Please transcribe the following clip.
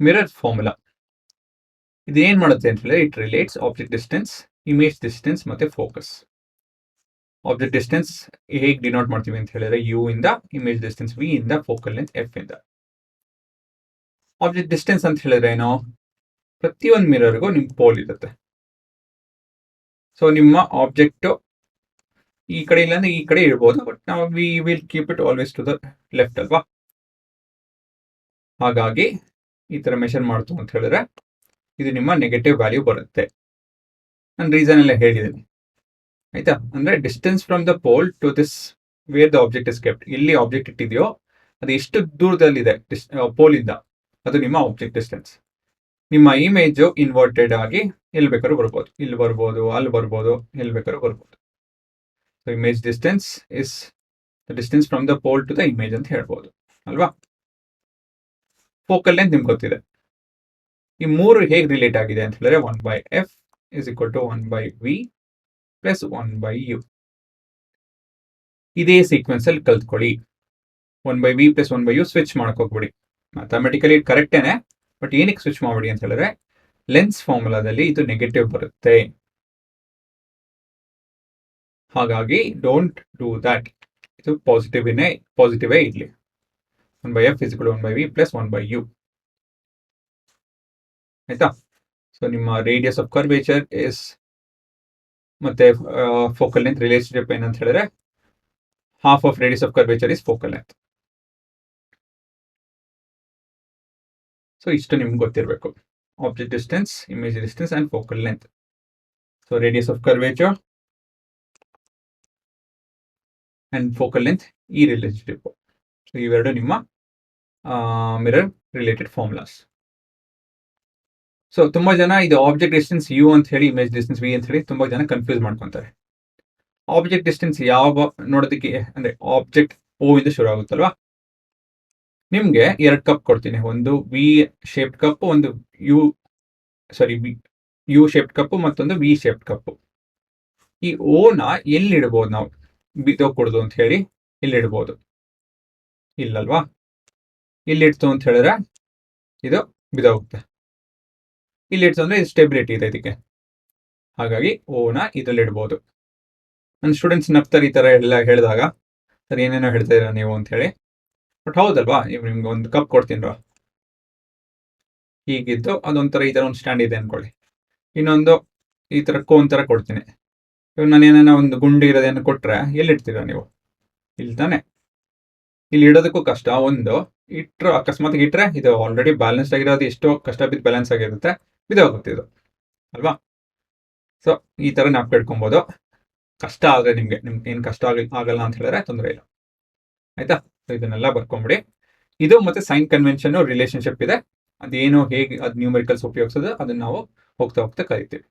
Mirror formula ಇದು ಏನ್ ಮಾಡುತ್ತೆ ಅಂತ ಹೇಳಿದ್ರೆ, it relates object distance, image distance ಮತ್ತೆ ಫೋಕಸ್. ಆಬ್ಜೆಕ್ಟ್ ಡಿಸ್ಟೆನ್ಸ್ ಹೇಗೆ ಡಿನೋಟ್ ಮಾಡ್ತೀವಿ ಅಂತ ಹೇಳಿದ್ರೆ ಯು ಇಂದ, ಇಮೇಜ್ ಡಿಸ್ಟೆನ್ಸ್ ವಿ ಇಂದ, ಫೋಕಲ್ ಲೆಂತ್ ಎಫ್ ಇಂದ. ಆಬ್ಜೆಕ್ಟ್ ಡಿಸ್ಟೆನ್ಸ್ ಅಂತ ಹೇಳಿದ್ರೆ ಏನೋ, ಪ್ರತಿಯೊಂದು ಮಿರರ್ಗೂ ನಿಮ್ ಪೋಲ್ ಇರುತ್ತೆ. ಸೊ ನಿಮ್ಮ ಆಬ್ಜೆಕ್ಟ್ ಈ ಕಡೆ ಇಲ್ಲ ಅಂದ್ರೆ ಈ ಕಡೆ ಇರ್ಬೋದು, ಬಟ್ ನಾವು we will keep it always to the left ಅಲ್ವಾ. ಹಾಗಾಗಿ ಈ ತರ ಮೆಷರ್ ಮಾಡ್ತು ಅಂತ ಹೇಳಿದ್ರೆ ಇದು ನಿಮ್ಮ ನೆಗೆಟಿವ್ ವ್ಯಾಲ್ಯೂ ಬರುತ್ತೆ. ನಾನು ರೀಸನ್ ಎಲ್ಲ ಹೇಳಿದ್ದೀನಿ ಆಯ್ತಾ. ಅಂದ್ರೆ distance from the pole to this where the object is kept, ಇಲ್ಲಿ ಆಬ್ಜೆಕ್ಟ್ ಇಟ್ಟಿದೆಯೋ ಅದು ಎಷ್ಟು ದೂರದಲ್ಲಿದೆ ಪೋಲ್ ಇಂದ, ಅದು ನಿಮ್ಮ ಆಬ್ಜೆಕ್ಟ್ ಡಿಸ್ಟೆನ್ಸ್. ನಿಮ್ಮ ಇಮೇಜ್ ಇನ್ವರ್ಟೆಡ್ ಆಗಿ ಎಲ್ಲಿ ಬೇಕಾದ್ರೂ ಬರ್ಬೋದು, ಇಲ್ಲಿ ಬರ್ಬೋದು, ಅಲ್ಲಿ ಬರ್ಬೋದು, ಎಲ್ಲಿ ಬೇಕಾದ್ರೂ ಬರ್ಬೋದು. So image distance is the distance from the pole to the image ಅಂತ ಹೇಳ್ಬೋದು ಅಲ್ವಾ. ಫೋಕಲ್ ಲೆಂತ್ ನಿಮ್ಗೆ ಗೊತ್ತಿದೆ. ಈ ಮೂರು ಹೇಗೆ ರಿಲೇಟ್ ಆಗಿದೆ ಅಂತ ಹೇಳಿದ್ರೆ 1/f is equal to 1/v plus 1/u. ಇದೇ ಸೀಕ್ವೆನ್ಸ್ ಅಲ್ಲಿ ಕಲ್ತ್ಕೊಳ್ಳಿ. 1/v plus 1/u ಸ್ವಿಚ್ ಮಾಡ್ಕೋಗ್ಬಿಡಿ. ಮ್ಯಾಥಮೆಟಿಕಲಿ ಕರೆಕ್ಟೇನೆ, ಬಟ್ ಏನಕ್ಕೆ ಸ್ವಿಚ್ ಮಾಡ್ಬಿಡಿ ಅಂತ ಹೇಳಿದ್ರೆ ಲೆನ್ಸ್ ಫಾರ್ಮುಲಾದಲ್ಲಿ ಇದು ನೆಗೆಟಿವ್ ಬರುತ್ತೆ. ಹಾಗಾಗಿ ಡೋಂಟ್ ಡೂ ದ್ಯಾಟ್. ಇದು ಪಾಸಿಟಿವೇ ಇರಲಿ. 1/f is equal to 1/v plus 1/u. ಆಯ್ತಾ. ಸೊ ನಿಮ್ಮ ರೇಡಿಯಸ್ ಆಫ್ ಕರ್ವೇಚರ್ ಇಸ್ ಮತ್ತೆ ಫೋಕಲ್ ಲೆಂತ್ ರಿಲೇಶನ್ಶಿಪ್ ಏನಂತ ಹೇಳಿದ್ರೆ half of radius of curvature is focal length. So ಇಷ್ಟು ನಿಮ್ಗೆ ಗೊತ್ತಿರಬೇಕು. Object distance, image distance and focal length. So radius of curvature and focal length, ಈ relationship. So ಇವೆರಡು ನಿಮ್ಮ mirror related formulas. So ತುಂಬಾ ಜನ ಇದು ಆಬ್ಜೆಕ್ಟ್ ಡಿಸ್ಟೆನ್ಸ್ ಯು ಅಂತ ಹೇಳಿ, ಇಮೇಜ್ ಡಿಸ್ಟೆನ್ಸ್ ವಿ ಅಂತ ಹೇಳಿ ತುಂಬಾ ಜನ ಕನ್ಫ್ಯೂಸ್ ಮಾಡ್ಕೊಂತಾರೆ. ಆಬ್ಜೆಕ್ಟ್ ಡಿಸ್ಟೆನ್ಸ್ ಯಾವ ನೋಡೋದಕ್ಕೆ ಅಂದ್ರೆ ಆಬ್ಜೆಕ್ಟ್ ಓ ಇಂದ ಶುರು ಆಗುತ್ತಲ್ವಾ. ನಿಮ್ಗೆ 2 ಕಪ್ ಕೊಡ್ತೀನಿ, ಒಂದು ವಿ ಶೇಪ್ಡ್ ಕಪ್, ಒಂದು ಯು ಶೇಪ್ಡ್ ಕಪ್, ಮತ್ತೊಂದು ವಿ ಶೇಪ್ಡ್ ಕಪ್. ಈ ಓನ ಎಲ್ಲಿ ಇಡ್ಬೋದು ನಾವು, ಬಿದ್ದೋಗ್ಕೊಡುದು ಅಂತ ಹೇಳಿ ಇಲ್ಲಿ ಇಡ್ಬೋದು, ಇಲ್ಲಲ್ವಾ. ಇಲ್ಲಿ ಇಡ್ತು ಅಂತ ಹೇಳಿದ್ರೆ ಇದು ಬಿದ್ದೋಗುತ್ತೆ, ಇಲ್ಲಿ ಇಡ್ತು ಅಂದ್ರೆ ಇದು ಸ್ಟೆಬಿಲಿಟಿ ಇದೆ ಇದಕ್ಕೆ. ಹಾಗಾಗಿ ಓನ ಇದ್ರಲ್ಲಿ ಇಡ್ಬೋದು. ನನ್ನ ಸ್ಟೂಡೆಂಟ್ಸ್ ನಗ್ತಾರೆ ಈ ತರ ಎಲ್ಲ ಹೇಳಿದಾಗ, ಸರ್ ಏನೇನೋ ಹೇಳ್ತಾ ಇದ್ದೀರಾ ನೀವು ಅಂತ ಹೇಳಿ. ಬಟ್ ಹೌದಲ್ವಾ, ನಿಮ್ಗೆ ಒಂದು ಕಪ್ ಕೊಡ್ತೀನಿರ, ಹೀಗಿದ್ದು ಅದೊಂಥರ ಈ ತರ ಒಂದು ಸ್ಟ್ಯಾಂಡ್ ಇದೆ ಅನ್ಕೊಳ್ಳಿ. ಇನ್ನೊಂದು ಈ ತರ ಕೋನ್ ತರ ಕೊಡ್ತೀನಿ. ಇವಾಗ ನಾನು ಏನೇನೋ ಒಂದು ಗುಂಡಿ ಇರೋದೇನು ಕೊಟ್ರೆ ಎಲ್ಲಿ ಇಡ್ತೀರಾ ನೀವು, ಇಲ್ಲಿ ತಾನೆ. ಇಲ್ಲಿ ಇಡೋದಕ್ಕೂ ಕಷ್ಟ. ಒಂದು ಇಟ್ಟರು ಅಕಸ್ಮಾತ್ ಇಟ್ರೆ ಇದು ಆಲ್ರೆಡಿ ಬ್ಯಾಲೆನ್ಸ್ ಆಗಿರೋದು, ಎಷ್ಟೋ ಕಷ್ಟ ಬಿದ್ದು ಬ್ಯಾಲೆನ್ಸ್ ಆಗಿರುತ್ತೆ, ಬಿದ್ದೋಗುತ್ತೆ ಇದು ಅಲ್ವಾ. ಸೊ ಈ ತರ ನಾವು ಇಟ್ಕೊಬೋದು. ಕಷ್ಟ ಆದ್ರೆ ನಿಮ್ಗೆ ಏನ್ ಕಷ್ಟ ಆಗಲ್ಲ ಅಂತ ಹೇಳಿದ್ರೆ ತೊಂದರೆ ಇಲ್ಲ ಆಯ್ತಾ. ಇದನ್ನೆಲ್ಲ ಬರ್ಕೊಂಬಿಡಿ. ಇದು ಮತ್ತೆ ಸೈನ್ ಕನ್ವೆನ್ಷನ್ ರಿಲೇಶನ್ಶಿಪ್ ಇದೆ, ಅದೇನು ಹೇಗೆ ಅದು ನ್ಯೂಮರಿಕಲ್ಸ್ ಉಪಯೋಗಿಸೋದು ಅದನ್ನ ನಾವು ಹೋಗ್ತಾ ಕಲಿತೀವಿ.